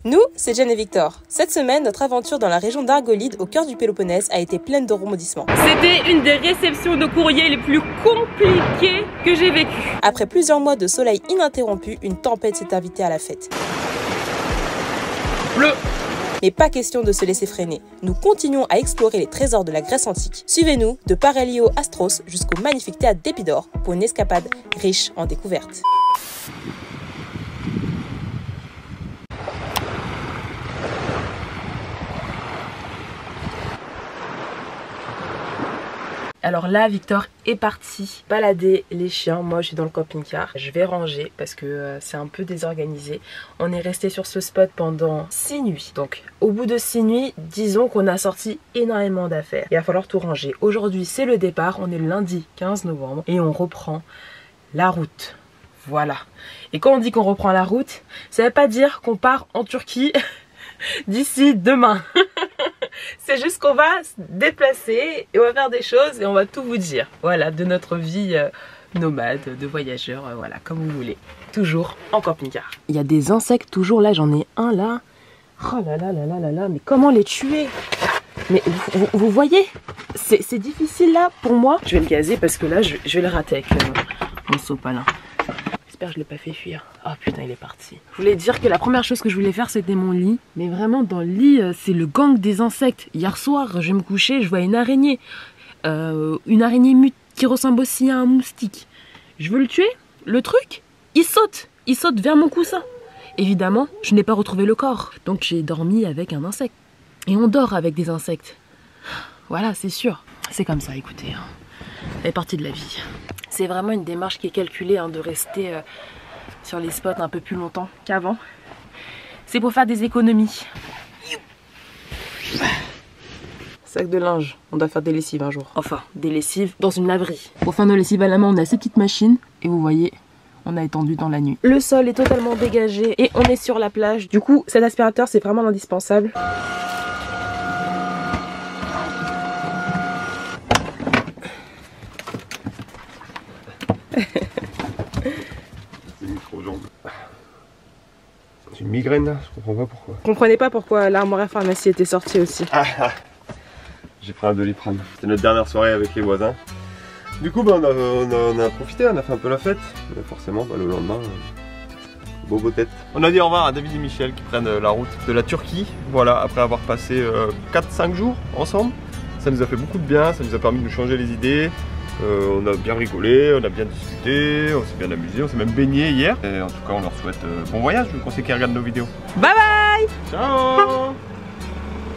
Nous, c'est Jen et Victor. Cette semaine, notre aventure dans la région d'Argolide, au cœur du Péloponnèse, a été pleine de rebondissements. C'était une des réceptions de courrier les plus compliquées que j'ai vécues. Après plusieurs mois de soleil ininterrompu, une tempête s'est invitée à la fête. Bleu. Mais pas question de se laisser freiner. Nous continuons à explorer les trésors de la Grèce antique. Suivez-nous de Paralio Astros jusqu'au magnifique théâtre d'Épidore pour une escapade riche en découvertes. Alors là, Victor est parti balader les chiens. Moi, je suis dans le camping-car. Je vais ranger parce que c'est un peu désorganisé. On est resté sur ce spot pendant 6 nuits. Donc, au bout de 6 nuits, disons qu'on a sorti énormément d'affaires. Il va falloir tout ranger. Aujourd'hui, c'est le départ. On est le lundi 15 novembre et on reprend la route. Voilà. Et quand on dit qu'on reprend la route, ça ne veut pas dire qu'on part en Turquie d'ici demain. C'est juste qu'on va se déplacer et on va faire des choses et on va tout vous dire. Voilà, de notre vie nomade, de voyageur, voilà, comme vous voulez. Toujours en camping-car. Il y a des insectes toujours là, j'en ai un là. Oh là là là là là là, mais comment les tuer? Mais vous voyez, c'est difficile là pour moi. Je vais le gazer parce que là, je vais le rater avec mon sopalin. J'espère que je ne l'ai pas fait fuir. Oh putain, il est parti. Je voulais dire que la première chose que je voulais faire, c'était mon lit. Mais vraiment, dans le lit, c'est le gang des insectes. Hier soir, je vais me coucher, je vois une araignée. Une araignée mute qui ressemble aussi à un moustique. Je veux le tuer. Le truc, il saute. Il saute vers mon coussin. Évidemment, je n'ai pas retrouvé le corps. Donc j'ai dormi avec un insecte. Et on dort avec des insectes. Voilà, c'est sûr. C'est comme ça, écoutez. Ça fait partie de la vie. C'est vraiment une démarche qui est calculée de rester sur les spots un peu plus longtemps qu'avant. C'est pour faire des économies. Sac de linge, on doit faire des lessives un jour. Enfin, des lessives dans une laverie. Pour faire nos lessives à la main, on a ces petites machines. Et vous voyez, on a étendu dans la nuit. Le sol est totalement dégagé et on est sur la plage. Du coup, cet aspirateur, c'est vraiment indispensable. J'ai une migraine là, je comprends pas pourquoi. Vous comprenez pas pourquoi l'Armorial Pharmacie était sortie aussi. J'ai pris un Doliprane. C'était notre dernière soirée avec les voisins. Du coup, on a profité, on a fait un peu la fête. Mais forcément, le lendemain, bobo tête. On a dit au revoir à David et Michel qui prennent la route de la Turquie. Voilà, après avoir passé 4-5 jours ensemble. Ça nous a fait beaucoup de bien, ça nous a permis de nous changer les idées. On a bien rigolé, on a bien discuté, on s'est bien amusé, on s'est même baigné hier. Et en tout cas, on leur souhaite bon voyage, vu qu'on sait qu'ils regardent nos vidéos. Bye bye. Ciao.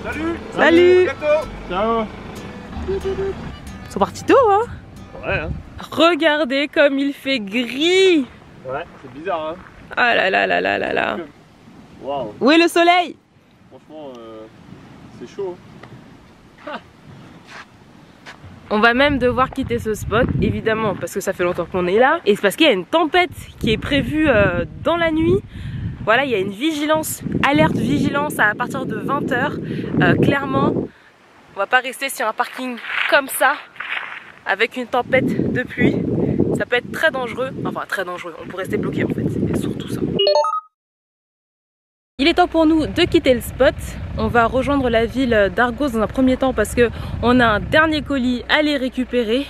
Salut. Salut. Bientôt. Ciao. Ils sont partis tôt, hein. Ouais, hein. Regardez comme il fait gris. Ouais, c'est bizarre, hein. Ah là là là là là là. Waouh. Où est le soleil? Franchement, c'est chaud. On va même devoir quitter ce spot, évidemment, parce que ça fait longtemps qu'on est là. Et c'est parce qu'il y a une tempête qui est prévue dans la nuit. Voilà, il y a une vigilance, alerte vigilance à partir de 20 h. Clairement, on va pas rester sur un parking comme ça, avec une tempête de pluie. Ça peut être très dangereux, enfin très dangereux, on peut rester bloqué en fait, c'est surtout ça. Il est temps pour nous de quitter le spot. On va rejoindre la ville d'Argos dans un premier temps parce que on a un dernier colis à aller récupérer.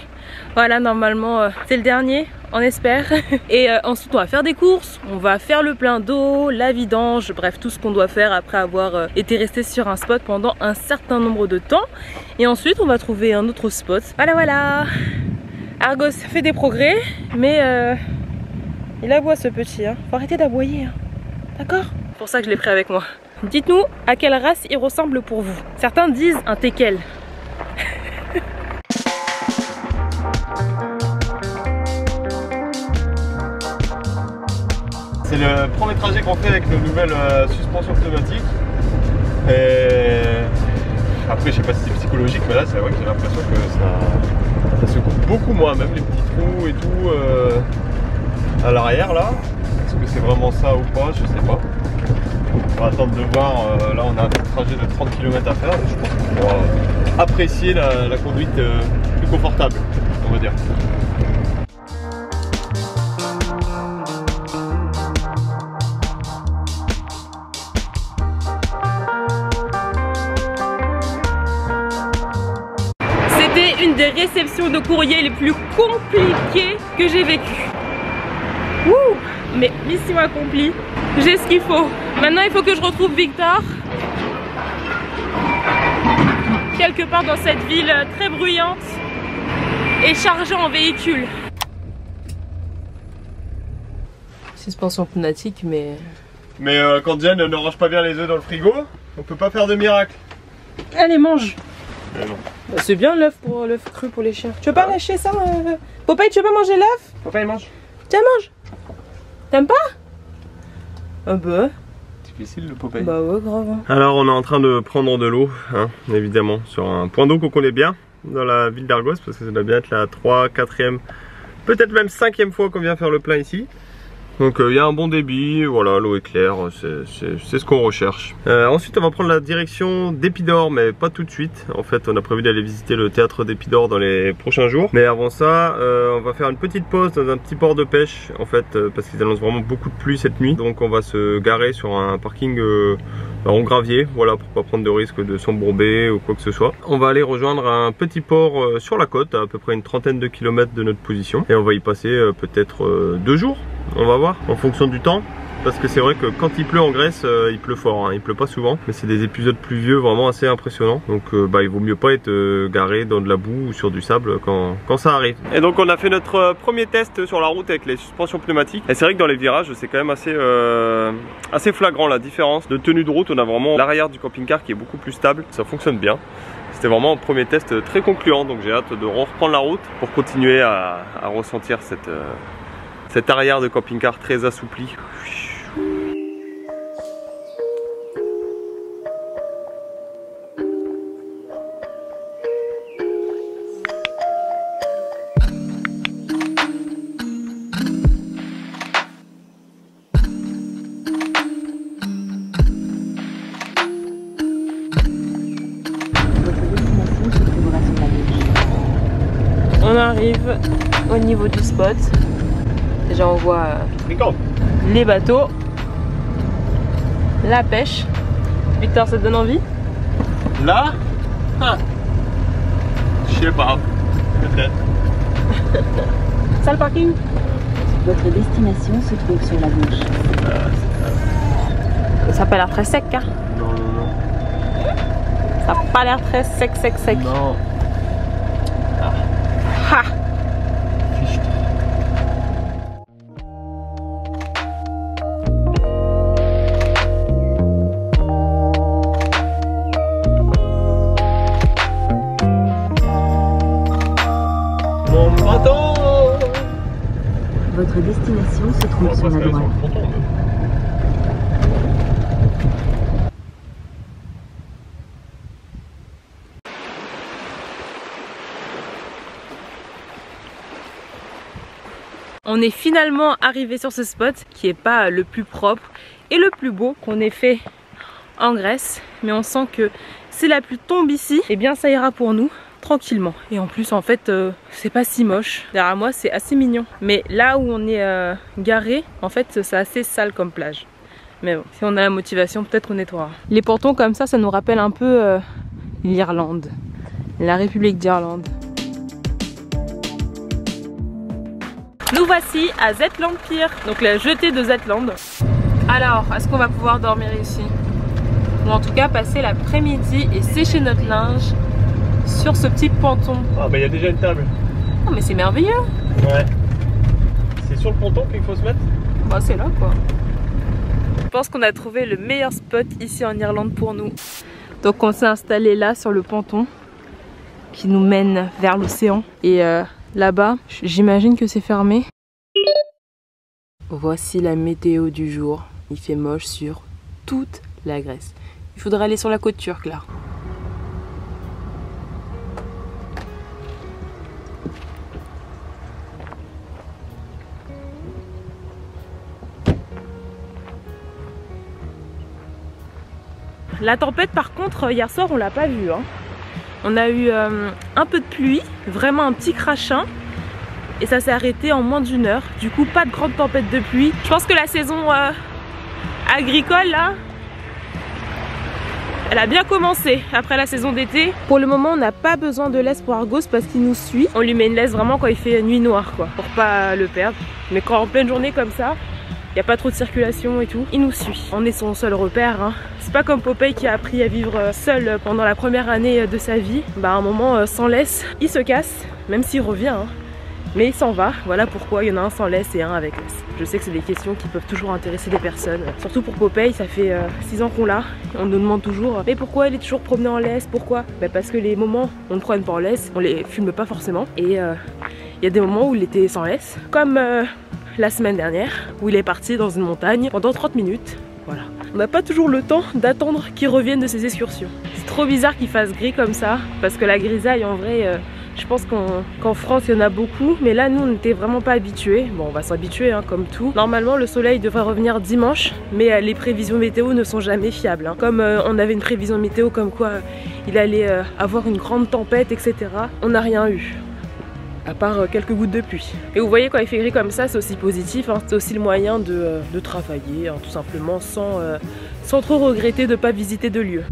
Voilà, normalement c'est le dernier, on espère. Et ensuite on va faire des courses, on va faire le plein d'eau, la vidange, bref tout ce qu'on doit faire après avoir été resté sur un spot pendant un certain nombre de temps. Et ensuite on va trouver un autre spot. Voilà voilà. Argos fait des progrès, mais il aboie ce petit, hein. Faut arrêter d'aboyer, hein. D'accord? C'est pour ça que je l'ai pris avec moi. Dites-nous à quelle race il ressemble pour vous. Certains disent un teckel. C'est le premier trajet qu'on fait avec nos nouvelles suspensions pneumatiques. Et après, je sais pas si c'est psychologique, mais là, c'est vrai que j'ai l'impression que ça secoue beaucoup moins, même les petits trous et tout à l'arrière là. Est-ce que c'est vraiment ça ou pas? Je sais pas. On va attendre de voir. Là, on a un trajet de 30 km à faire. Je pense qu'on pourra apprécier la conduite plus confortable, on va dire. des réceptions de courrier les plus compliquées que j'ai vécues. Ouh, mais mission accomplie, j'ai ce qu'il faut. Maintenant il faut que je retrouve Victor quelque part dans cette ville très bruyante et chargée en véhicules. Suspension pneumatique, mais... Mais quand Jen ne range pas bien les œufs dans le frigo, on peut pas faire de miracle. Allez, mange. Mais non. Bah, c'est bien l'œuf cru pour les chiens. Tu veux pas lâcher ça Popeye, tu veux pas manger l'œuf? Popeye mange. Tiens, mange. T'aimes pas? Ah bah... Difficile le Popeye. Bah ouais, grave. Alors on est en train de prendre de l'eau, hein, évidemment, sur un point d'eau qu'on connaît bien dans la ville d'Argos, parce que ça doit bien être la 3e, 4e, peut-être même 5e fois qu'on vient faire le plein ici. Donc il y a un bon débit, voilà, l'eau est claire, c'est ce qu'on recherche. Ensuite on va prendre la direction d'Épidore, mais pas tout de suite. En fait on a prévu d'aller visiter le théâtre d'Épidore dans les prochains jours. Mais avant ça, on va faire une petite pause dans un petit port de pêche, en fait, parce qu'ils annoncent vraiment beaucoup de pluie cette nuit. Donc on va se garer sur un parking en gravier, voilà, pour pas prendre de risque de s'embourber ou quoi que ce soit. On va aller rejoindre un petit port sur la côte, à peu près une trentaine de kilomètres de notre position. Et on va y passer peut-être 2 jours. On va voir en fonction du temps, parce que c'est vrai que quand il pleut en Grèce, il pleut fort, hein. Il pleut pas souvent, mais c'est des épisodes pluvieux vraiment assez impressionnants. Donc il vaut mieux pas être garé dans de la boue ou sur du sable quand ça arrive. Et donc on a fait notre premier test sur la route avec les suspensions pneumatiques. Et c'est vrai que dans les virages c'est quand même assez flagrant la différence de tenue de route. On a vraiment l'arrière du camping-car qui est beaucoup plus stable, ça fonctionne bien. C'était vraiment un premier test très concluant, donc j'ai hâte de reprendre la route pour continuer à ressentir cet arrière de camping-car très assoupli. On arrive au niveau du spot. Déjà on voit les bateaux, la pêche. Victor, ça te donne envie? Là, je sais pas, peut-être. Ça le parking? Votre destination se trouve sur la gauche. Ça a pas l'air très sec, hein? Non. Ça a pas l'air très sec. Non. Ha! Mon bateau! Votre destination se trouve sur la droite. On est finalement arrivé sur ce spot qui est pas le plus propre et le plus beau qu'on ait fait en Grèce, mais on sent que si la pluie tombe ici, et bien ça ira pour nous tranquillement. Et en plus en fait c'est pas si moche, derrière moi c'est assez mignon, mais là où on est garé en fait c'est assez sale comme plage. Mais bon, si on a la motivation peut-être qu'on nettoiera. Les pontons comme ça nous rappelle un peu l'Irlande, la République d'Irlande. Nous voici à Zetland Pier, donc la jetée de Zetland. Alors, est-ce qu'on va pouvoir dormir ici? Ou en tout cas passer l'après-midi et sécher notre linge sur ce petit ponton. Ah bah il y a déjà une table. Oh mais c'est merveilleux. Ouais. C'est sur le ponton qu'il faut se mettre? Bah c'est là quoi. Je pense qu'on a trouvé le meilleur spot ici en Irlande pour nous. Donc on s'est installé là sur le ponton qui nous mène vers l'océan. Et là-bas, j'imagine que c'est fermé. Voici la météo du jour. Il fait moche sur toute la Grèce. Il faudra aller sur la côte turque là. La tempête par contre hier soir on l'a pas vue hein. On a eu un peu de pluie, vraiment un petit crachin. Et ça s'est arrêté en moins d'1 heure. Du coup pas de grande tempête de pluie. Je pense que la saison agricole là Elle a bien commencé après la saison d'été. Pour le moment, on n'a pas besoin de laisse pour Argos parce qu'il nous suit. On lui met une laisse vraiment quand il fait nuit noire, quoi, pour pas le perdre. Mais quand en pleine journée comme ça, il n'y a pas trop de circulation et tout, il nous suit. On est son seul repère, hein. C'est pas comme Popeye qui a appris à vivre seul pendant la première année de sa vie. Bah à un moment, sans laisse, il se casse, même s'il revient, hein. Mais il s'en va. Voilà pourquoi il y en a un sans laisse et un avec laisse. Je sais que c'est des questions qui peuvent toujours intéresser des personnes. Surtout pour Popeye, ça fait 6 ans qu'on l'a. On nous demande toujours, mais pourquoi il est toujours promené en laisse? Pourquoi? Bah parce que les moments où on ne promène pas en laisse, on les filme pas forcément. Et il y a des moments où il était sans laisse. Comme la semaine dernière, où il est parti dans une montagne pendant 30 minutes. Voilà. On n'a pas toujours le temps d'attendre qu'il revienne de ses excursions. C'est trop bizarre qu'il fasse gris comme ça, parce que la grisaille en vrai, je pense qu'en France il y en a beaucoup, mais là nous on n'était vraiment pas habitués. Bon, on va s'habituer hein, comme tout. Normalement le soleil devrait revenir dimanche, mais les prévisions météo ne sont jamais fiables. Hein. Comme on avait une prévision météo comme quoi il allait avoir une grande tempête, etc. On n'a rien eu. À part quelques gouttes de pluie. Et vous voyez quand il fait gris comme ça, c'est aussi positif, hein. C'est aussi le moyen de travailler, hein, tout simplement, sans trop regretter de ne pas visiter de lieu.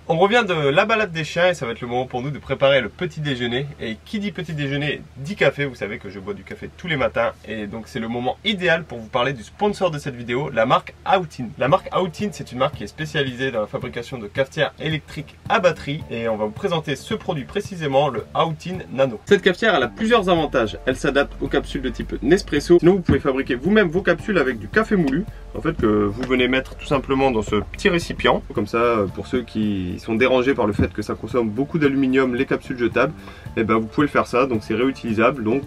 On revient de la balade des chiens et ça va être le moment pour nous de préparer le petit déjeuner. Et qui dit petit déjeuner dit café. Vous savez que je bois du café tous les matins et donc c'est le moment idéal pour vous parler du sponsor de cette vidéo, la marque Outin. La marque Outin, c'est une marque qui est spécialisée dans la fabrication de cafetières électriques à batterie et on va vous présenter ce produit précisément, le Outin Nano. Cette cafetière elle a plusieurs avantages. Elle s'adapte aux capsules de type Nespresso. Sinon vous pouvez fabriquer vous-même vos capsules avec du café moulu. En fait que vous venez mettre tout simplement dans ce petit récipient. Comme ça pour ceux qui sont dérangés par le fait que ça consomme beaucoup d'aluminium, les capsules jetables, et ben vous pouvez le faire ça, donc c'est réutilisable, donc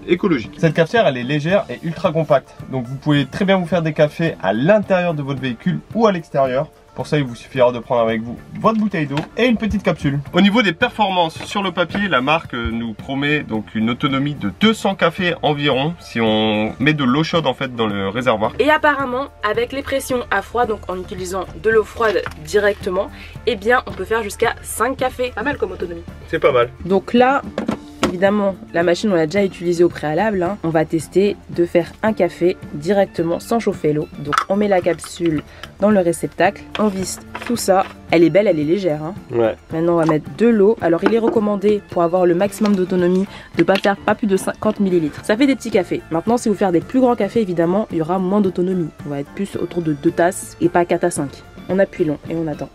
écologique. Cette cafetière elle est légère et ultra compacte, donc vous pouvez très bien vous faire des cafés à l'intérieur de votre véhicule ou à l'extérieur. Pour ça, il vous suffira de prendre avec vous votre bouteille d'eau et une petite capsule. Au niveau des performances sur le papier, la marque nous promet donc une autonomie de 200 cafés environ si on met de l'eau chaude en fait dans le réservoir. Et apparemment, avec les pressions à froid, donc en utilisant de l'eau froide directement, eh bien on peut faire jusqu'à 5 cafés. Pas mal comme autonomie. C'est pas mal. Donc là, évidemment, la machine on l'a déjà utilisée au préalable, hein. On va tester de faire un café directement sans chauffer l'eau. Donc on met la capsule dans le réceptacle, on visse tout ça. Elle est belle, elle est légère, hein. Ouais. Maintenant on va mettre de l'eau. Alors il est recommandé pour avoir le maximum d'autonomie de ne pas faire pas plus de 50 ml. Ça fait des petits cafés. Maintenant si vous faites des plus grands cafés, évidemment il y aura moins d'autonomie. On va être plus autour de 2 tasses et pas 4 à 5. On appuie long et on attend.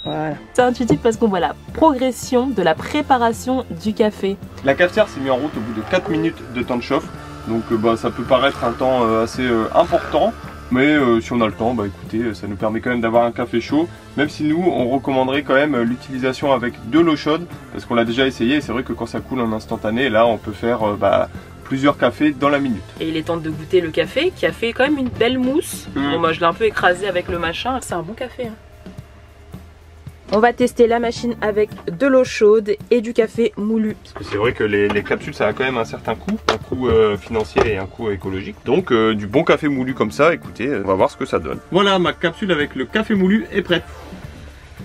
Voilà. C'est intuitif parce qu'on voit la progression de la préparation du café. La cafetière s'est mise en route au bout de 4 minutes de temps de chauffe. Donc ça peut paraître un temps assez important. Mais si on a le temps, bah écoutez, ça nous permet quand même d'avoir un café chaud. Même si nous, on recommanderait quand même l'utilisation avec de l'eau chaude. Parce qu'on l'a déjà essayé et c'est vrai que quand ça coule en instantané, là on peut faire plusieurs cafés dans la minute. Et il est temps de goûter le café qui a fait quand même une belle mousse. Bon, moi je l'ai un peu écrasé avec le machin. C'est un bon café, hein. On va tester la machine avec de l'eau chaude et du café moulu. Parce que c'est vrai que les capsules ça a quand même un certain coût, un coût financier et un coût écologique. Donc du bon café moulu comme ça, écoutez, on va voir ce que ça donne. Voilà, ma capsule avec le café moulu est prête.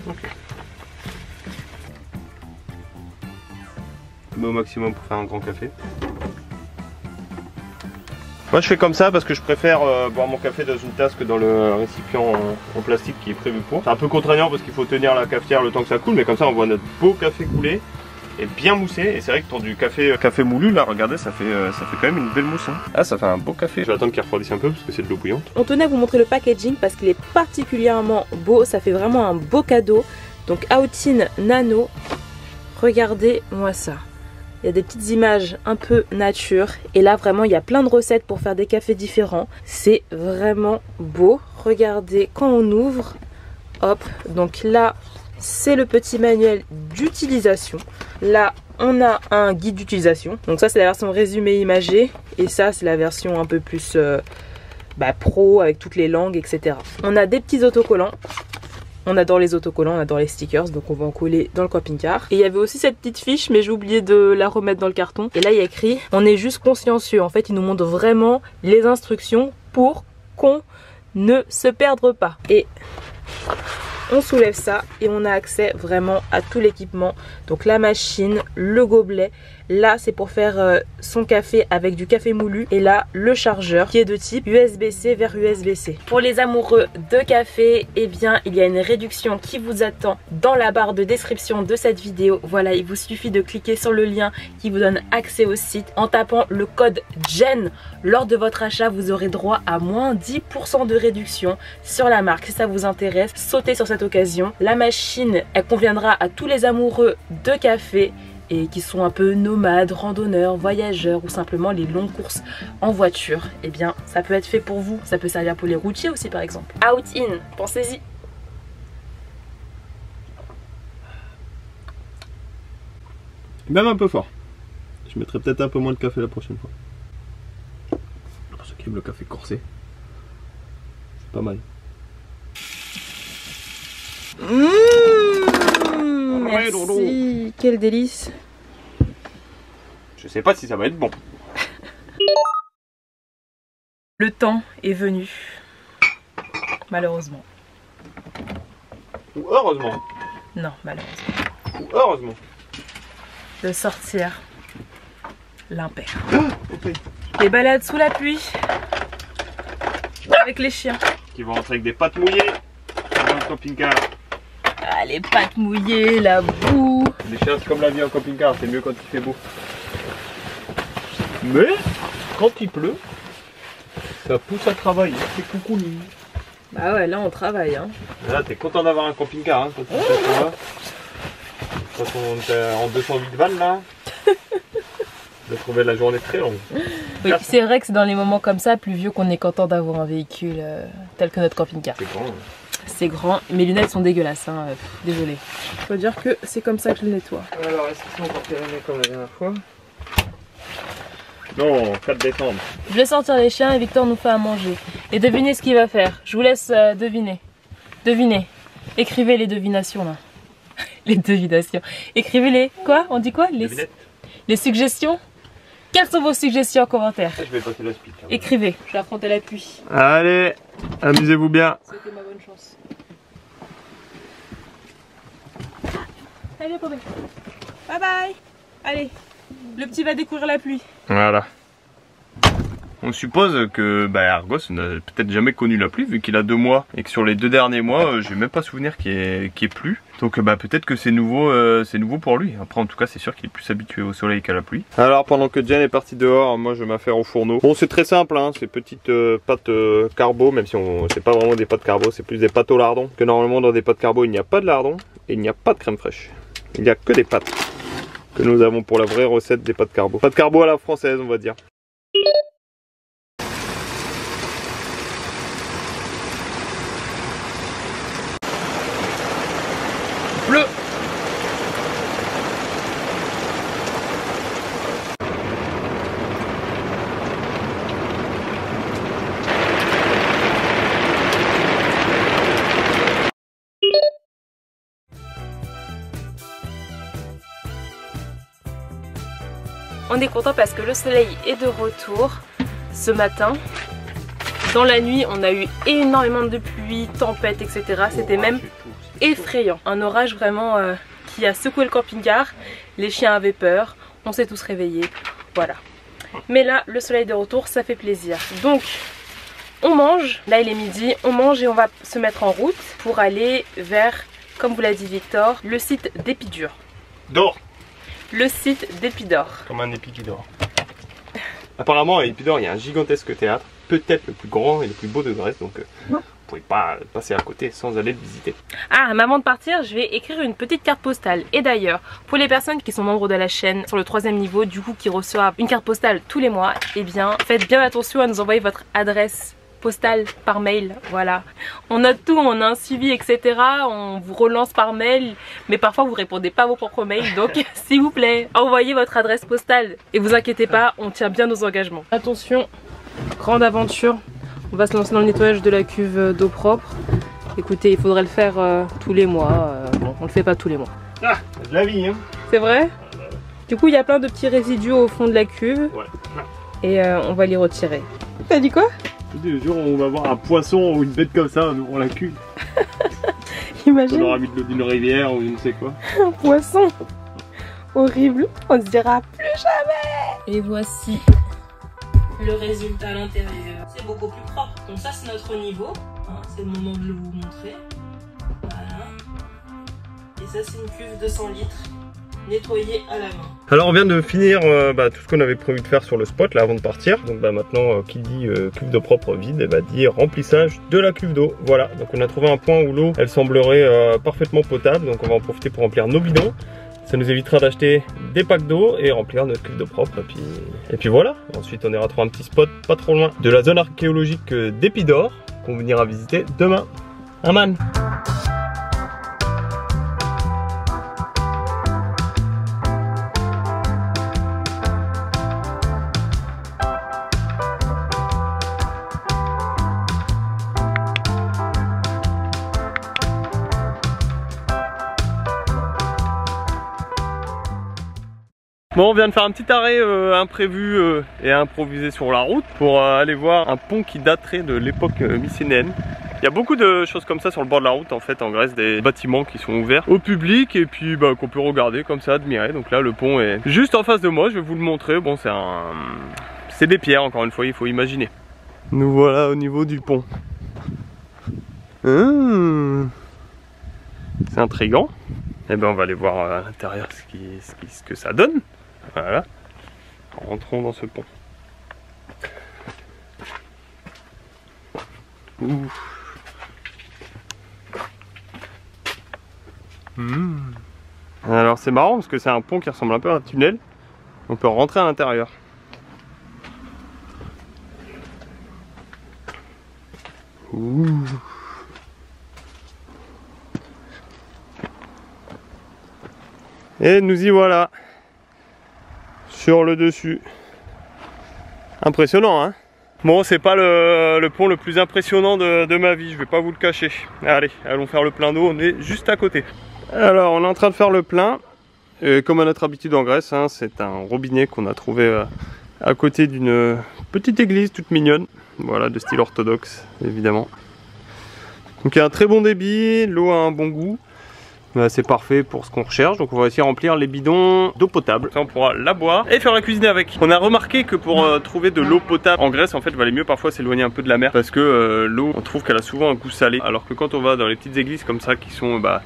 Okay. Je mets au maximum pour faire un grand café. Moi je fais comme ça parce que je préfère boire mon café dans une tasse que dans le récipient en plastique qui est prévu pour. C'est un peu contraignant parce qu'il faut tenir la cafetière le temps que ça coule, mais comme ça on voit notre beau café couler et bien moussé. Et c'est vrai que pour du café moulu là, regardez, ça fait quand même une belle mousse, hein. Ah, ça fait un beau café. Je vais attendre qu'il refroidisse un peu parce que c'est de l'eau bouillante. On tenait à vous montrer le packaging parce qu'il est particulièrement beau, ça fait vraiment un beau cadeau. Donc Outin Nano, regardez-moi ça. Il y a des petites images un peu nature. Et là vraiment il y a plein de recettes pour faire des cafés différents. C'est vraiment beau. Regardez quand on ouvre. Hop. Donc là c'est le petit manuel d'utilisation. Là on a un guide d'utilisation. Donc ça c'est la version résumé imagé. Et ça c'est la version un peu plus pro avec toutes les langues, etc. On a des petits autocollants. On adore les autocollants, on adore les stickers, donc on va en coller dans le camping-car. Et il y avait aussi cette petite fiche, mais j'ai oublié de la remettre dans le carton. Et là il y a écrit, on est juste consciencieux. En fait, il nous montre vraiment les instructions pour qu'on ne se perde pas. Et On soulève ça et on a accès vraiment à tout l'équipement. Donc la machine, le gobelet. Là c'est pour faire son café avec du café moulu. Et là le chargeur qui est de type USB-C vers USB-C. Pour les amoureux de café, eh bien il y a une réduction qui vous attend dans la barre de description de cette vidéo. Voilà, il vous suffit de cliquer sur le lien qui vous donne accès au site. En tapant le code JEN lors de votre achat, vous aurez droit à moins 10% de réduction sur la marque. Si ça vous intéresse, sautez sur cette occasion. La machine, elle conviendra à tous les amoureux de café et qui sont un peu nomades, randonneurs, voyageurs ou simplement les longues courses en voiture. Eh bien, ça peut être fait pour vous. Ça peut servir pour les routiers aussi par exemple. Out-in, pensez-y. Même un peu fort. Je mettrai peut-être un peu moins de café la prochaine fois. Pour ceux qui aiment le café corsé, c'est pas mal. Merci, quel délice. Je sais pas si ça va être bon. Le temps est venu, malheureusement. Ou heureusement. Non, malheureusement. Ou heureusement. De sortir l'impair. Okay. Les balades sous la pluie avec les chiens. Qui vont rentrer avec des pattes mouillées dans le camping-car. Ah, les pattes mouillées, la boue. Les chiens, c'est comme la vie en camping-car, c'est mieux quand il fait beau. Mais quand il pleut, ça pousse à travailler. C'est coucou. Bah ouais, là on travaille. Hein. Là, t'es content d'avoir un camping-car. Hein, quand tu fais ça. Quand on était en 208 vannes là. J'ai trouvé la journée très longue. Oui, c'est vrai que c'est dans les moments comme ça, pluvieux, qu'on est content d'avoir un véhicule tel que notre camping-car. C'est grand. C'est grand, mes lunettes sont dégueulasses, hein. Désolé. Faut dire que c'est comme ça que je le nettoie. Alors, est-ce qu'ils sont encore périmés comme la dernière fois? Non, 4 décembre. Je vais sortir les chiens et Victor nous fait à manger. Et devinez ce qu'il va faire. Je vous laisse deviner. Devinez. Écrivez les devinations là. Les devinations. Écrivez les... Quoi? On dit quoi? Les suggestions? Quelles sont vos suggestions en commentaire? Je vais passer la speed. Écrivez. Je vais affronter la pluie. Allez, amusez-vous bien. C'était ma bonne chance. Allez, Bobé. Bye bye. Allez, le petit va découvrir la pluie. Voilà. On suppose que Argos n'a peut-être jamais connu la pluie vu qu'il a 2 mois et que sur les 2 derniers mois, j'ai même pas souvenir qu'il y ait plu. Donc peut-être que c'est nouveau pour lui. Après en tout cas c'est sûr qu'il est plus habitué au soleil qu'à la pluie. Alors pendant que Jen est partie dehors, moi je m'affaire au fourneau. Bon c'est très simple, hein, ces petites pâtes carbo, même si c'est pas vraiment des pâtes carbo, c'est plus des pâtes au lardon. Que normalement dans des pâtes carbo il n'y a pas de lardon et il n'y a pas de crème fraîche. Il n'y a que des pâtes que nous avons pour la vraie recette des pâtes carbo. Pâtes carbo à la française on va dire. Bleu. On est content parce que le soleil est de retour ce matin. Dans la nuit, on a eu énormément de pluie, tempête, etc. C'était même effrayant. Un orage vraiment qui a secoué le camping-car. Les chiens avaient peur. On s'est tous réveillés. Voilà. Mais là, le soleil de retour, ça fait plaisir. Donc, on mange. Là, il est midi. On mange et on va se mettre en route pour aller vers, comme vous l'a dit Victor, le site d'Épidure. D'or. Le site d'Épidore. Comme un épi qui dort. Apparemment à Épidore il y a un gigantesque théâtre, peut-être le plus grand et le plus beau de Grèce, donc vous pouvez pas passer à côté sans aller le visiter. Ah, mais avant de partir, je vais écrire une petite carte postale. Et d'ailleurs, pour les personnes qui sont membres de la chaîne sur le 3e niveau, du coup qui reçoivent une carte postale tous les mois, eh bien faites bien attention à nous envoyer votre adresse postale par mail. Voilà, on note tout, on a un suivi, etc. On vous relance par mail, mais parfois vous répondez pas à vos propres mails, donc s'il vous plaît, envoyez votre adresse postale. Et vous inquiétez pas, on tient bien nos engagements. Attention, grande aventure, on va se lancer dans le nettoyage de la cuve d'eau propre. Écoutez, il faudrait le faire tous les mois, bon, on le fait pas tous les mois. Ah, c'est de la vie hein. C'est vrai? Du coup il y a plein de petits résidus au fond de la cuve, ouais. Et on va les retirer. T'as dit quoi? Je te jure, on va voir un poisson ou une bête comme ça, on la cuve. On Imagine aura mis de l'eau d'une rivière ou je ne sais quoi. un poisson. Horrible. On se dira plus jamais. Et voici le résultat à l'intérieur. C'est beaucoup plus propre. Donc ça c'est notre niveau. Hein, c'est le moment de le vous montrer. Voilà. Et ça c'est une cuve de 100 litres. Nettoyée à la main. Alors on vient de finir tout ce qu'on avait prévu de faire sur le spot là avant de partir. Donc maintenant qui dit cuve d'eau propre vide, dit remplissage de la cuve d'eau. Voilà, donc on a trouvé un point où l'eau elle semblerait parfaitement potable. Donc on va en profiter pour remplir nos bidons. Ça nous évitera d'acheter des packs d'eau et remplir notre cuve d'eau propre. Et puis voilà, ensuite on ira trouver un petit spot pas trop loin de la zone archéologique d'Épidore qu'on ira visiter demain. Aman. Bon, on vient de faire un petit arrêt imprévu et improvisé sur la route pour aller voir un pont qui daterait de l'époque mycénienne. Il y a beaucoup de choses comme ça sur le bord de la route en fait en Grèce, des bâtiments qui sont ouverts au public et puis qu'on peut regarder comme ça, admirer. Donc là le pont est juste en face de moi, je vais vous le montrer. Bon, c'est des pierres encore une fois, il faut imaginer. Nous voilà au niveau du pont. C'est intriguant. Et ben on va aller voir à l'intérieur ce que ça donne. Voilà, rentrons dans ce pont. Alors c'est marrant parce que c'est un pont qui ressemble un peu à un tunnel. On peut rentrer à l'intérieur. Et nous y voilà. Sur le dessus. Impressionnant, hein? Bon, c'est pas le pont le plus impressionnant de ma vie, je vais pas vous le cacher. Allez, allons faire le plein d'eau, on est juste à côté. Alors, on est en train de faire le plein. Et comme à notre habitude en Grèce, hein, c'est un robinet qu'on a trouvé à côté d'une petite église toute mignonne. Voilà, de style orthodoxe, évidemment. Donc il y a un très bon débit, l'eau a un bon goût. C'est parfait pour ce qu'on recherche, donc on va essayer de remplir les bidons d'eau potable. Ça on pourra la boire et faire la cuisiner avec. On a remarqué que pour trouver de l'eau potable en Grèce, en fait, il valait mieux parfois s'éloigner un peu de la mer parce que l'eau, on trouve qu'elle a souvent un goût salé. Alors que quand on va dans les petites églises comme ça qui sont un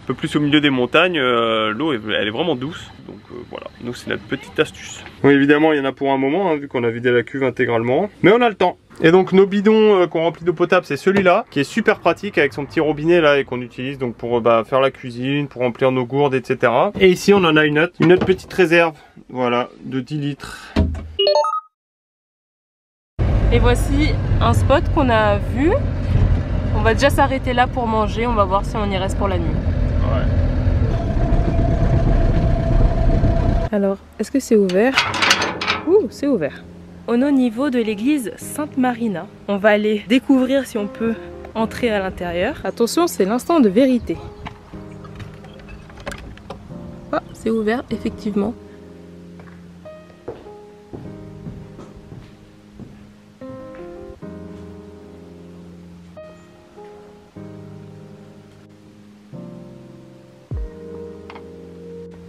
peu plus au milieu des montagnes, l'eau elle est vraiment douce. Donc voilà, nous c'est notre petite astuce. Bon, évidemment il y en a pour un moment, hein, vu qu'on a vidé la cuve intégralement, mais on a le temps. Et donc nos bidons qu'on remplit d'eau potable, c'est celui-là qui est super pratique avec son petit robinet là et qu'on utilise donc pour faire la cuisine, pour remplir nos gourdes, etc. Et ici on en a une autre petite réserve, voilà, de 10 litres. Et voici un spot qu'on a vu. On va déjà s'arrêter là pour manger, on va voir si on y reste pour la nuit. Ouais. Alors, est-ce que c'est ouvert? Ouh, c'est ouvert. On est au niveau de l'église Sainte Marina. On va aller découvrir si on peut entrer à l'intérieur. Attention, c'est l'instant de vérité. Ah, c'est ouvert, effectivement.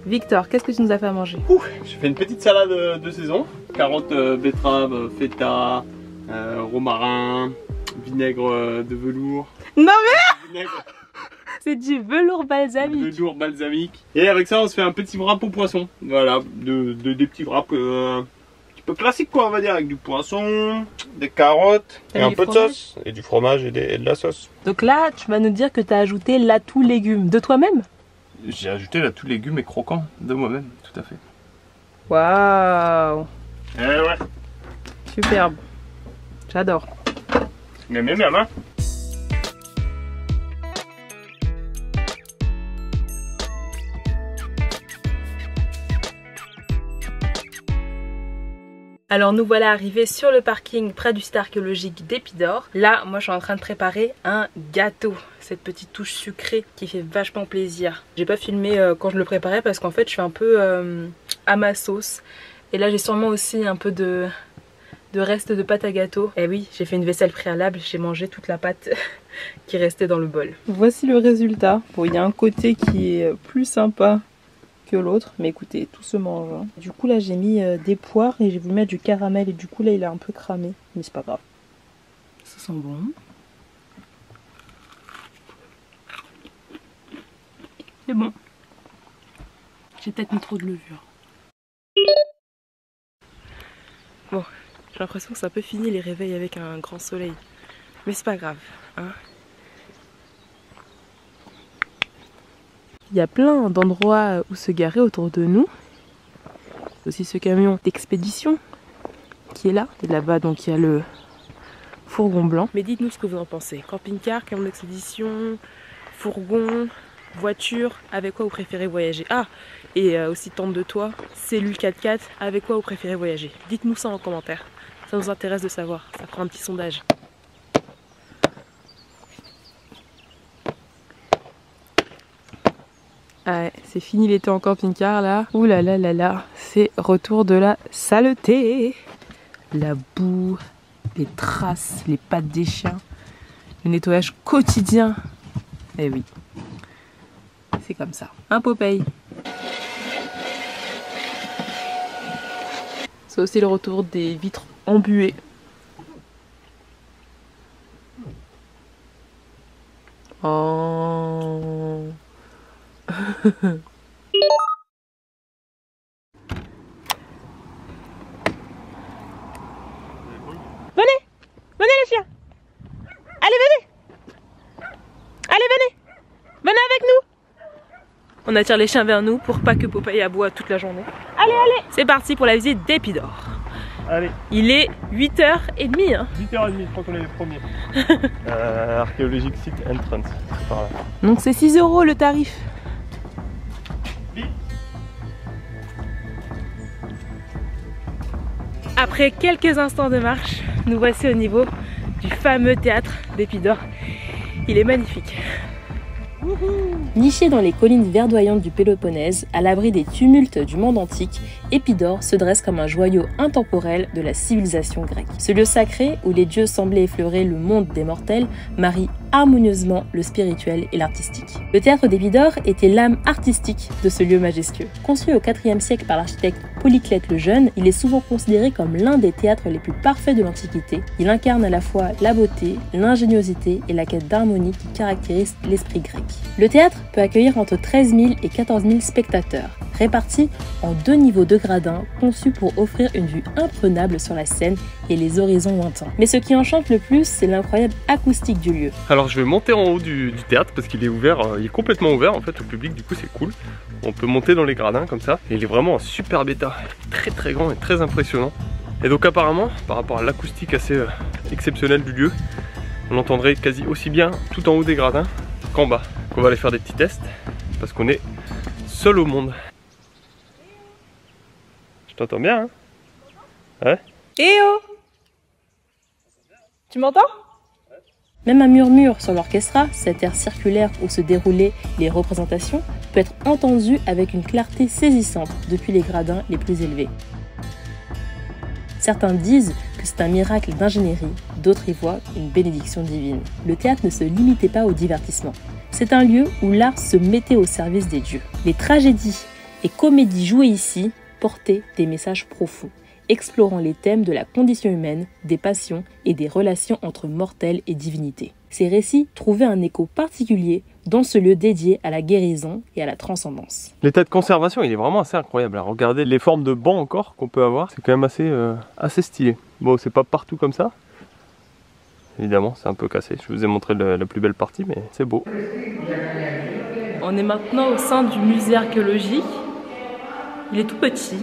Victor, qu'est-ce que tu nous as fait à manger? J'ai fait une petite salade de saison. Carottes, betteraves, feta, romarin, vinaigre de velours. Non mais c'est du velours balsamique. Velours balsamique. Et avec ça on se fait un petit wrap au poisson. Voilà, des petits wraps un petit peu classiques quoi on va dire. Avec du poisson, des carottes et un peu de sauce. Et du fromage et de la sauce. Donc là tu vas nous dire que tu as ajouté l'atout légumes de toi-même? J'ai ajouté l'atout légumes et croquants de moi-même, tout à fait. Waouh! Eh ouais! Superbe! J'adore! Miam miam miam hein. Alors nous voilà arrivés sur le parking près du site archéologique d'Épidore. Là, moi je suis en train de préparer un gâteau. Cette petite touche sucrée qui fait vachement plaisir. J'ai pas filmé quand je le préparais parce qu'en fait je suis un peu à ma sauce. Et là j'ai sûrement aussi un peu de de restes de pâte à gâteau. Eh oui, j'ai fait une vaisselle préalable, j'ai mangé toute la pâte qui restait dans le bol. Voici le résultat. Bon, il y a un côté qui est plus sympa que l'autre, mais écoutez, tout se mange. Hein. Du coup là j'ai mis des poires et j'ai voulu mettre du caramel et du coup là il est un peu cramé, mais c'est pas grave. Ça sent bon. C'est bon. J'ai peut-être mis trop de levure. Bon, j'ai l'impression que c'est un peu fini les réveils avec un grand soleil. Mais c'est pas grave, hein. Il y a plein d'endroits où se garer autour de nous. Aussi ce camion d'expédition qui est là. Et là-bas donc il y a le fourgon blanc. Mais dites-nous ce que vous en pensez. Camping-car, camion d'expédition, fourgon, voiture, avec quoi vous préférez voyager? Ah, et aussi tente de toit, cellule 4x4, avec quoi vous préférez voyager? Dites-nous ça en commentaire. Ça nous intéresse de savoir. Ça fera un petit sondage. Ah ouais, c'est fini l'été en camping-car là. Ouh là là là là, c'est retour de la saleté. La boue, les traces, les pattes des chiens. Le nettoyage quotidien. Eh oui, c'est comme ça. Un Popeye. C'est aussi le retour des vitres embuées. Oh. Venez les chiens. Allez venez. Allez venez. Venez avec nous. On attire les chiens vers nous pour pas que Popeye aboie toute la journée. Allez allez. C'est parti pour la visite d'Épidore. Allez. Il est 8h30 hein. 8h30, je crois qu'on est les premiers. Archéologique site entrance, c'est par là. Donc c'est 6 € le tarif. Après quelques instants de marche, nous voici au niveau du fameux théâtre d'Épidore. Il est magnifique. Niché dans les collines verdoyantes du Péloponnèse, à l'abri des tumultes du monde antique, Épidore se dresse comme un joyau intemporel de la civilisation grecque. Ce lieu sacré, où les dieux semblaient effleurer le monde des mortels, marie harmonieusement le spirituel et l'artistique. Le théâtre d'Épidore était l'âme artistique de ce lieu majestueux. Construit au IVe siècle par l'architecte Polyclète le Jeune, il est souvent considéré comme l'un des théâtres les plus parfaits de l'Antiquité. Il incarne à la fois la beauté, l'ingéniosité et la quête d'harmonie qui caractérise l'esprit grec. Le théâtre peut accueillir entre 13 000 et 14 000 spectateurs, répartis en 2 niveaux de gradins conçus pour offrir une vue imprenable sur la scène et les horizons lointains. Mais ce qui enchante le plus, c'est l'incroyable acoustique du lieu. Alors je vais monter en haut du théâtre parce qu'il est ouvert, il est complètement ouvert en fait au public, du coup c'est cool. On peut monter dans les gradins comme ça. Et il est vraiment en super bêta, très très grand et très impressionnant. Et donc apparemment, par rapport à l'acoustique assez exceptionnelle du lieu, on entendrait quasi aussi bien tout en haut des gradins qu'en bas. Donc on va aller faire des petits tests parce qu'on est seul au monde. Je t'entends bien hein? Ouais. Eh oh! Tu m'entends? Même un murmure sur l'orchestra, cette aire circulaire où se déroulaient les représentations, peut être entendu avec une clarté saisissante depuis les gradins les plus élevés. Certains disent que c'est un miracle d'ingénierie, d'autres y voient une bénédiction divine. Le théâtre ne se limitait pas au divertissement. C'est un lieu où l'art se mettait au service des dieux. Les tragédies et comédies jouées ici portaient des messages profonds, explorant les thèmes de la condition humaine, des passions et des relations entre mortels et divinités. Ces récits trouvaient un écho particulier dans ce lieu dédié à la guérison et à la transcendance. L'état de conservation il est vraiment assez incroyable. Regardez les formes de bancs encore qu'on peut avoir, c'est quand même assez stylé. Bon, c'est pas partout comme ça. Évidemment, c'est un peu cassé. Je vous ai montré la plus belle partie, mais c'est beau. On est maintenant au sein du musée archéologique. Il est tout petit.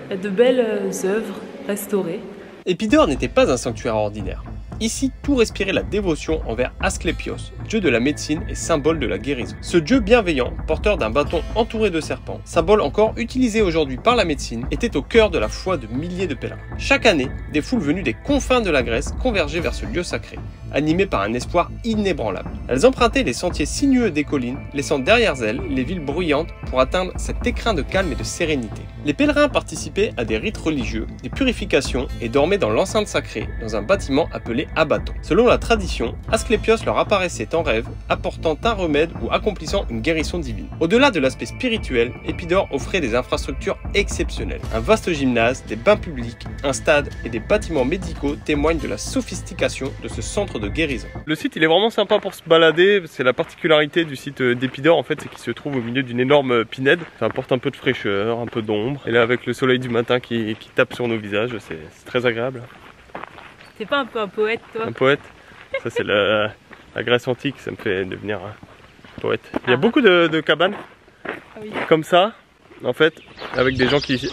Il y a de belles œuvres restaurées. Épidore n'était pas un sanctuaire ordinaire. Ici, tout respirait la dévotion envers Asclépios, dieu de la médecine et symbole de la guérison. Ce dieu bienveillant, porteur d'un bâton entouré de serpents, symbole encore utilisé aujourd'hui par la médecine, était au cœur de la foi de milliers de pèlerins. Chaque année, des foules venues des confins de la Grèce convergeaient vers ce lieu sacré, animées par un espoir inébranlable. Elles empruntaient les sentiers sinueux des collines, laissant derrière elles les villes bruyantes pour atteindre cet écrin de calme et de sérénité. Les pèlerins participaient à des rites religieux, des purifications et dormaient dans l'enceinte sacrée, dans un bâtiment appelé abaton. Selon la tradition, Asclépios leur apparaissait en rêve, apportant un remède ou accomplissant une guérison divine. Au-delà de l'aspect spirituel, Épidore offrait des infrastructures exceptionnelles. Un vaste gymnase, des bains publics, un stade et des bâtiments médicaux témoignent de la sophistication de ce centre de guérison. Le site il est vraiment sympa pour se balader, c'est la particularité du site d'Épidore en fait, c'est qu'il se trouve au milieu d'une énorme pinède. Ça apporte un peu de fraîcheur, un peu d'ombre. Et là avec le soleil du matin qui tape sur nos visages, c'est très agréable. T'es pas un peu un poète toi? Un poète? Ça c'est la Grèce antique, ça me fait devenir un poète. Il y a beaucoup de cabanes comme ça, en fait, avec des gens qui...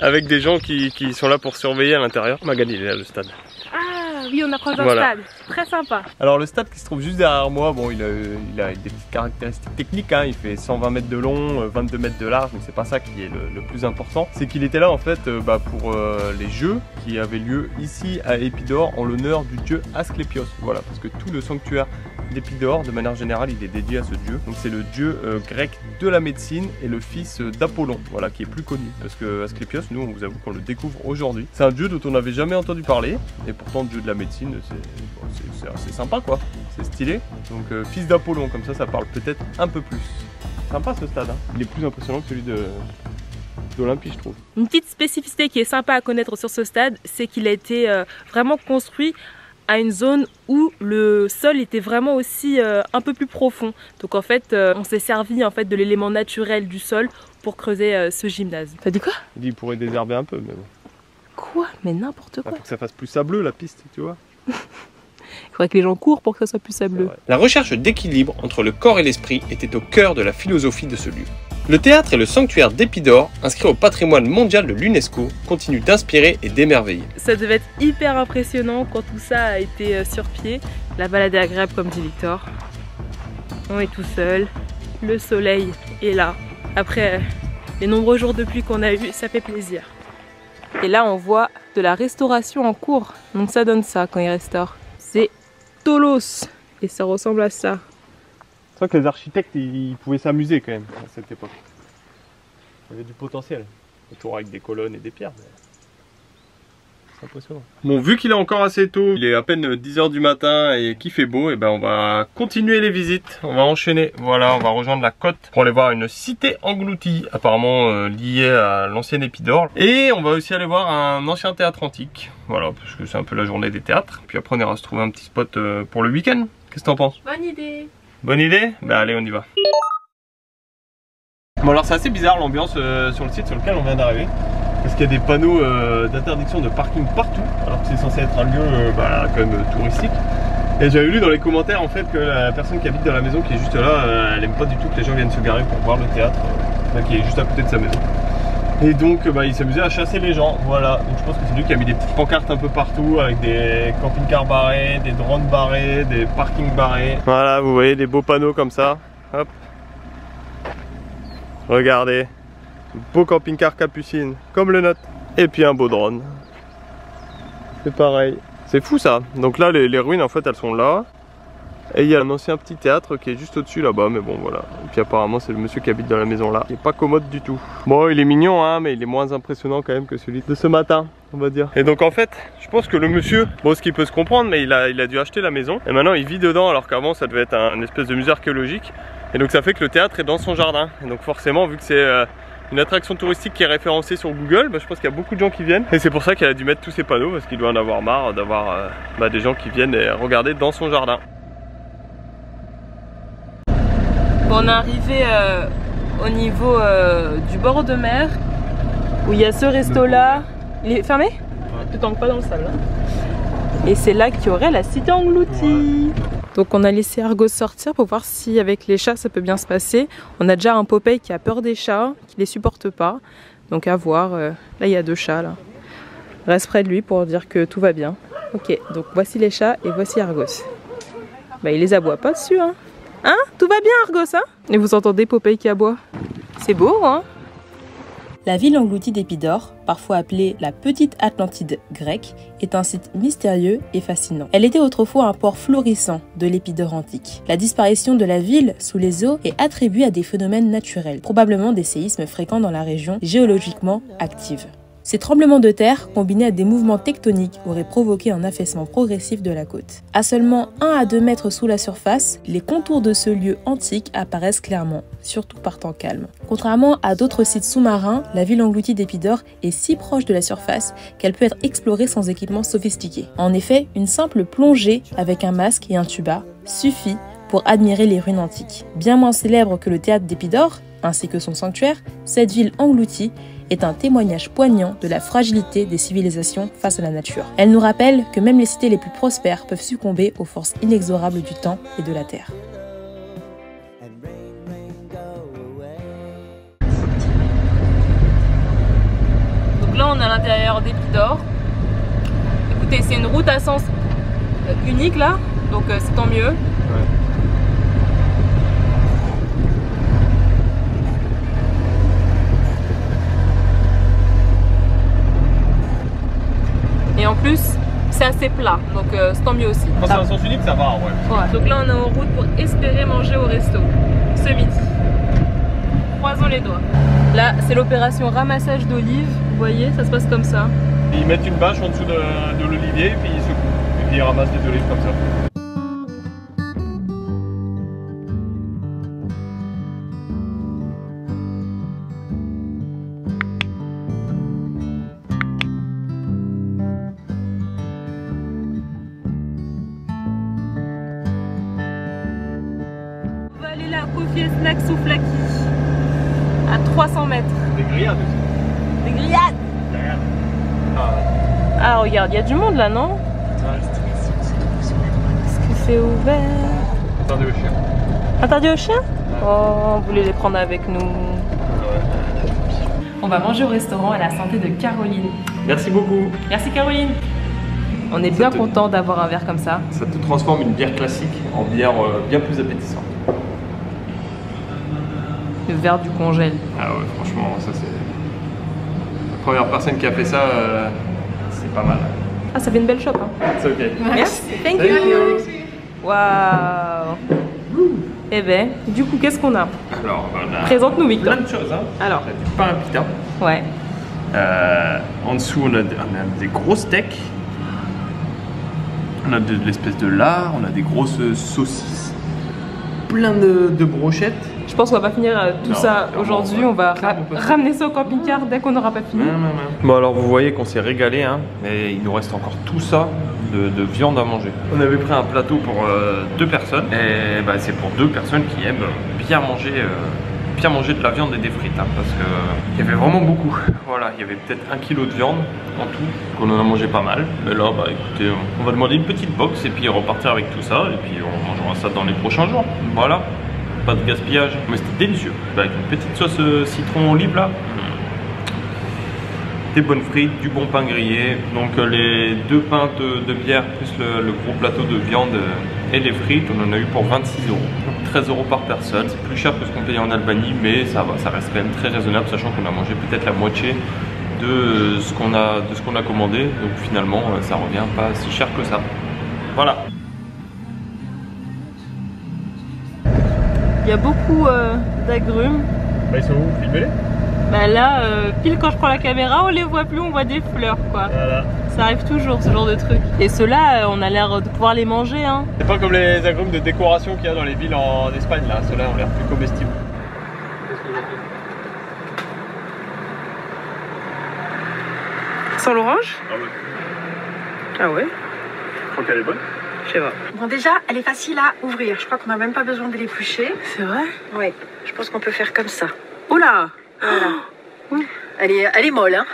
avec des gens qui sont là pour surveiller à l'intérieur. Magali, il est là, le stade. Ah oui, on approche d'un Voilà. stade, très sympa. Alors le stade qui se trouve juste derrière moi, bon il a des petites caractéristiques techniques, hein. Il fait 120 mètres de long, 22 mètres de large, mais c'est pas ça qui est le plus important. C'est qu'il était là en fait pour les jeux qui avaient lieu ici à Épidore en l'honneur du dieu Asclépios. Voilà, parce que tout le sanctuaire d'Épidore, de manière générale, il est dédié à ce dieu. Donc c'est le dieu grec de la médecine et le fils d'Apollon, voilà, qui est plus connu. Parce que Asclépios, nous on vous avoue qu'on le découvre aujourd'hui. C'est un dieu dont on n'avait jamais entendu parler, et pourtant dieu de la médecine, c'est assez sympa quoi, c'est stylé. Donc fils d'Apollon, comme ça parle peut-être un peu plus. Sympa ce stade, hein. Il est plus impressionnant que celui d'Olympie je trouve. Une petite spécificité qui est sympa à connaître sur ce stade, c'est qu'il a été vraiment construit à une zone où le sol était vraiment aussi un peu plus profond. Donc en fait, on s'est servi en fait de l'élément naturel du sol pour creuser ce gymnase. T'as dit quoi? Il dit qu'il pourrait désherber un peu, mais bon. Quoi? Mais n'importe quoi. Faut que ça fasse plus sableux la piste, tu vois. Il faudrait que les gens courent pour que ça soit plus sableux. La recherche d'équilibre entre le corps et l'esprit était au cœur de la philosophie de ce lieu. Le théâtre et le sanctuaire d'Épidore, inscrit au patrimoine mondial de l'UNESCO, continuent d'inspirer et d'émerveiller. Ça devait être hyper impressionnant quand tout ça a été sur pied. La balade est agréable comme dit Victor. On est tout seul, le soleil est là. Après les nombreux jours de pluie qu'on a eu, ça fait plaisir. Et là on voit de la restauration en cours, donc ça donne ça quand ils restaurent. C'est Tolos et ça ressemble à ça. C'est vrai que les architectes ils pouvaient s'amuser quand même à cette époque. Il y avait du potentiel, autour avec des colonnes et des pierres. Mais... c'est impressionnant. Bon, vu qu'il est encore assez tôt, il est à peine 10 h du matin et qu'il fait beau, et ben on va continuer les visites, on va enchaîner. Voilà, on va rejoindre la côte pour aller voir une cité engloutie, apparemment liée à l'ancienne Épidore. Et on va aussi aller voir un ancien théâtre antique, voilà, parce que c'est un peu la journée des théâtres. Puis après on ira se trouver un petit spot pour le week-end. Qu'est-ce que t'en penses? Bonne idée. Bonne idée? Bah allez, on y va. Bon alors c'est assez bizarre l'ambiance sur le site sur lequel on vient d'arriver. Parce qu'il y a des panneaux d'interdiction de parking partout, alors que c'est censé être un lieu quand même touristique. Et j'avais lu dans les commentaires en fait que la personne qui habite dans la maison qui est juste là, elle aime pas du tout que les gens viennent se garer pour voir le théâtre qui est juste à côté de sa maison. Et donc il s'amusait à chasser les gens, voilà. Donc je pense que c'est lui qui a mis des petites pancartes un peu partout avec des camping-cars barrés, des drones barrés, des parkings barrés. Voilà, vous voyez des beaux panneaux comme ça. Hop. Regardez. Beau camping-car Capucine, comme le nôtre. Et puis un beau drone. C'est pareil. C'est fou ça. Donc là les ruines en fait elles sont là. Et il y a un ancien petit théâtre qui est juste au-dessus là-bas, mais bon voilà. Et puis apparemment c'est le monsieur qui habite dans la maison là. Il est pas commode du tout. Bon il est mignon hein, mais il est moins impressionnant quand même que celui de ce matin, on va dire. Et donc en fait, je pense que le monsieur, bon ce qui peut se comprendre, mais il a dû acheter la maison. Et maintenant il vit dedans alors qu'avant ça devait être un espèce de musée archéologique. Et donc ça fait que le théâtre est dans son jardin. Et donc forcément vu que c'est une attraction touristique qui est référencée sur Google, je pense qu'il y a beaucoup de gens qui viennent. Et c'est pour ça qu'elle a dû mettre tous ces panneaux, parce qu'il doit en avoir marre d'avoir des gens qui viennent regarder dans son jardin. Bon, on est arrivé au niveau du bord de mer, où il y a ce resto là. Il est fermé? Ouais. Tu t'entres pas dans le sable. Et c'est là qu'il y aurait la cité engloutie. Ouais. Donc on a laissé Argos sortir pour voir si avec les chats ça peut bien se passer. On a déjà un Popeye qui a peur des chats, qui les supporte pas. Donc à voir, là il y a 2 chats là. Reste près de lui pour dire que tout va bien. Ok, donc voici les chats et voici Argos. Bah il les aboie pas dessus hein. Hein? Tout va bien Argos hein? Et vous entendez Popeye qui aboie? C'est beau hein? La ville engloutie d'Épidore, parfois appelée la Petite Atlantide grecque, est un site mystérieux et fascinant. Elle était autrefois un port florissant de l'Épidore antique. La disparition de la ville sous les eaux est attribuée à des phénomènes naturels, probablement des séismes fréquents dans la région géologiquement active. Ces tremblements de terre, combinés à des mouvements tectoniques, auraient provoqué un affaissement progressif de la côte. À seulement 1 à 2 mètres sous la surface, les contours de ce lieu antique apparaissent clairement, surtout par temps calme. Contrairement à d'autres sites sous-marins, la ville engloutie d'Épidore est si proche de la surface qu'elle peut être explorée sans équipement sophistiqué. En effet, une simple plongée avec un masque et un tuba suffit pour admirer les ruines antiques. Bien moins célèbre que le théâtre d'Épidore, ainsi que son sanctuaire, cette ville engloutie est un témoignage poignant de la fragilité des civilisations face à la nature. Elle nous rappelle que même les cités les plus prospères peuvent succomber aux forces inexorables du temps et de la terre. Donc là on est à l'intérieur d'Épidore. Écoutez, c'est une route à sens unique là, donc c'est tant mieux. Et en plus, c'est assez plat, donc c'est tant mieux aussi. Quand c'est un sens unique, ça va, ouais. Donc là, on est en route pour espérer manger au resto ce midi. Croisons les doigts. Là, c'est l'opération ramassage d'olives. Vous voyez, ça se passe comme ça. Ils mettent une bâche en dessous de l'olivier, puis ils secouent. Et puis ils ramassent des olives comme ça. Coffee et snack souflaki à 300 mètres. Des grillades aussi. Des grillades. Ah regarde, il y a du monde là, non? Est-ce que c'est ouvert? Interdit aux chiens. Interdit aux chiens? Oh, on voulait les prendre avec nous. On va manger au restaurant à la santé de Caroline. Merci beaucoup. Merci Caroline. On est bien content d'avoir un verre comme ça. Ça te transforme une bière classique en bière bien plus appétissante. Le verre du congèle. Ah ouais, franchement, ça c'est... La première personne qui a fait ça, c'est pas mal. Ah, ça fait une belle shop. Hein. C'est ok. Merci. Thank you. Waouh. Eh ben, du coup, qu'est-ce qu'on a? Alors, on a présente-nous, Victor. plein de choses. Hein. Alors, on a du pain à pita. Ouais. En dessous, on a des gros steaks. On a de l'espèce de lard, on a des grosses saucisses. Plein de brochettes. Je pense qu'on va pas finir tout ça aujourd'hui, on va ramener ça au camping-car dès qu'on n'aura pas fini. Bon alors vous voyez qu'on s'est régalé, hein, mais il nous reste encore tout ça de viande à manger. On avait pris un plateau pour 2 personnes, et bah, c'est pour 2 personnes qui aiment bien manger de la viande et des frites, hein, parce qu'il y avait vraiment beaucoup. Voilà, il y avait peut-être 1 kg de viande en tout, qu'on en a mangé pas mal. Mais là, bah écoutez, on va demander une petite box et puis repartir avec tout ça, et puis on mangera ça dans les prochains jours. Voilà. Pas de gaspillage, mais c'était délicieux. Avec une petite sauce citron olive là. Des bonnes frites, du bon pain grillé. Donc les 2 pintes de bière plus le gros plateau de viande et les frites, on en a eu pour 26 €. 13 € par personne. C'est plus cher que ce qu'on payait en Albanie, mais ça va, ça reste quand même très raisonnable, sachant qu'on a mangé peut-être la moitié de ce qu'on a commandé. Donc finalement, ça revient pas si cher que ça. Voilà. Il y a beaucoup d'agrumes. Bah ils sont où? Filmez-les. Bah là, pile quand je prends la caméra, on les voit plus, on voit des fleurs quoi. Voilà. Ça arrive toujours ce genre de truc. Et ceux-là, on a l'air de pouvoir les manger hein. C'est pas comme les agrumes de décoration qu'il y a dans les villes en Espagne là, ceux-là ont l'air plus comestibles. Sans l'orange? Ah ouais. Ah ouais? Je crois qu'elle est bonne. Je sais pas. Bon déjà, elle est facile à ouvrir. Je crois qu'on n'a même pas besoin de l'éplucher. C'est vrai? Oui, je pense qu'on peut faire comme ça. Oh là! Voilà. Elle est molle, hein?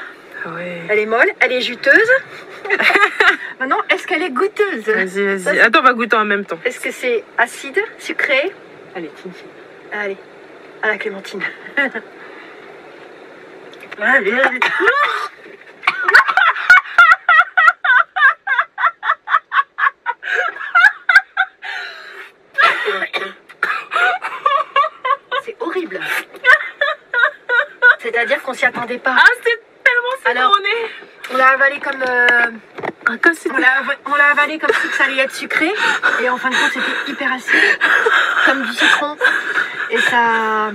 Ah ouais. Elle est molle, elle est juteuse. Maintenant, est-ce qu'elle est goûteuse? Vas-y, vas-y. Attends, on va goûter en même temps. Est-ce que c'est acide, sucré? Allez, Tine. Allez, à la clémentine. Allez, allez. C'est horrible. C'est-à-dire qu'on s'y attendait pas. Ah, c'est tellement citronné. On l'a avalé comme... on l'a avalé comme si ça allait être sucré. Et en fin de compte, c'était hyper acide. Comme du citron. Et ça...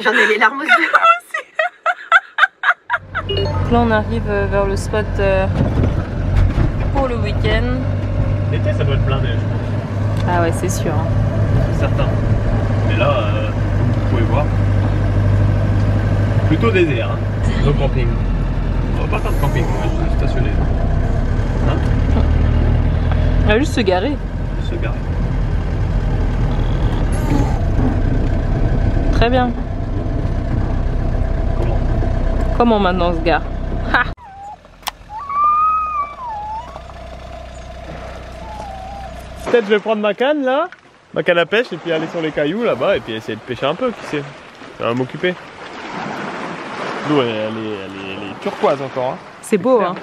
J'en ai les larmes aux yeux. Là, on arrive vers le spot pour le week-end. L'été, ça doit être blindé, je pense. Ah ouais, c'est sûr. C'est certain. Mais là, vous pouvez voir, plutôt désert, hein. No camping. On va pas faire de camping, on va juste stationner. Hein? On va juste se garer. Juste se garer. Très bien. Comment? Comment maintenant on se gare? Ha! Peut-être je vais prendre ma canne là, ma canne à pêche, et puis aller sur les cailloux là-bas et puis essayer de pêcher un peu, qui sait. Ça va m'occuper. L'eau elle est turquoise encore. Hein. C'est beau, hein?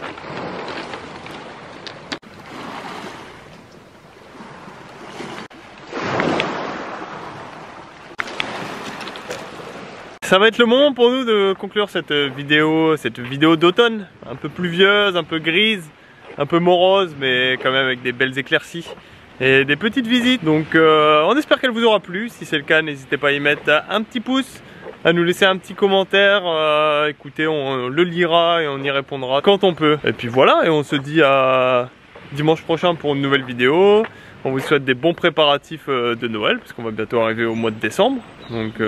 Ça va être le moment pour nous de conclure cette vidéo d'automne, un peu pluvieuse, un peu grise, un peu morose, mais quand même avec des belles éclaircies et des petites visites. Donc on espère qu'elle vous aura plu. Si c'est le cas, n'hésitez pas à y mettre un petit pouce, à nous laisser un petit commentaire. Écoutez, on le lira et on y répondra quand on peut. Et puis voilà, et on se dit à dimanche prochain pour une nouvelle vidéo. On vous souhaite des bons préparatifs de Noël, parce qu'on va bientôt arriver au mois de décembre. Donc,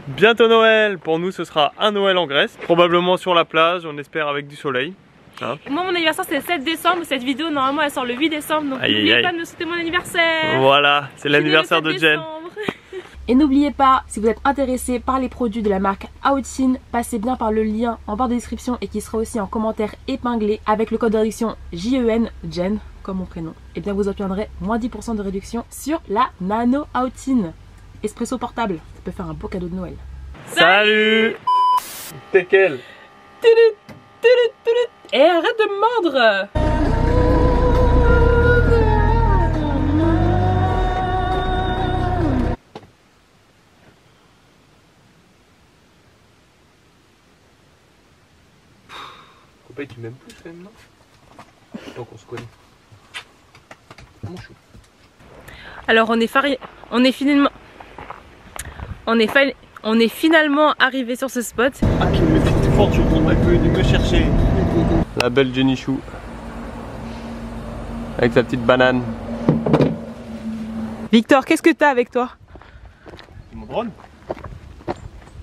bientôt Noël. Pour nous, ce sera un Noël en Grèce, probablement sur la plage, on espère avec du soleil. Hein? Moi, mon anniversaire c'est le 7 décembre. Cette vidéo, normalement, elle sort le 8 décembre. Donc n'oubliez pas de me souhaiter mon anniversaire. Voilà, c'est l'anniversaire de Jen. Et n'oubliez pas, si vous êtes intéressé par les produits de la marque Outin, passez bien par le lien en barre de description et qui sera aussi en commentaire épinglé avec le code de réduction JEN, Jen, comme mon prénom. Et bien vous obtiendrez moins 10% de réduction sur la Nano Outin. Espresso portable, ça peut faire un beau cadeau de Noël. Salut. T'es quel? Et arrête de me mordre! Copain, tu m'aimes plus quand même, non? Tant qu'on se connaît. Mon chou. Alors on est finalement arrivé sur ce spot. Ah, qui me fait tout fort, on est venu me chercher. La belle Jenny Chou. Avec sa petite banane. Victor, qu'est-ce que t'as avec toi? C'est mon drone.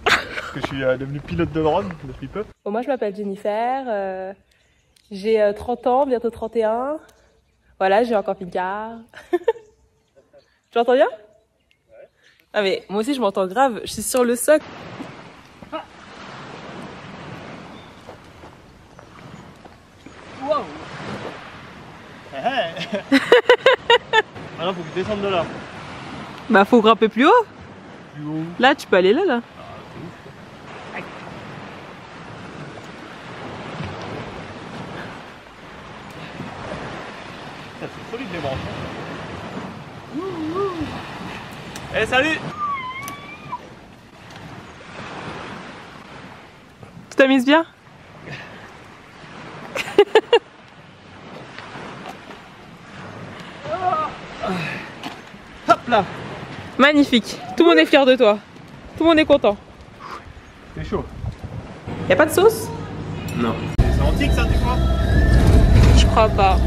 Parce que je suis devenu pilote de drone depuis peu. Bon, moi je m'appelle Jennifer, j'ai 30 ans, bientôt 31. Voilà, j'ai un camping-car. Tu m'entends bien? Ouais. Ah mais moi aussi je m'entends grave, je suis sur le socle. Ah. Wow. Maintenant faut que je descende de là. Bah faut grimper plus haut. Plus haut. Là tu peux aller là. Ah, c'est ouf. C'est solide les branches. Eh salut. Tu t'amuses bien? Hop là. Magnifique, tout le monde est fier de toi. Tout le monde est content. C'est chaud. Y a pas de sauce? Non. C'est antique ça tu crois? Je crois pas.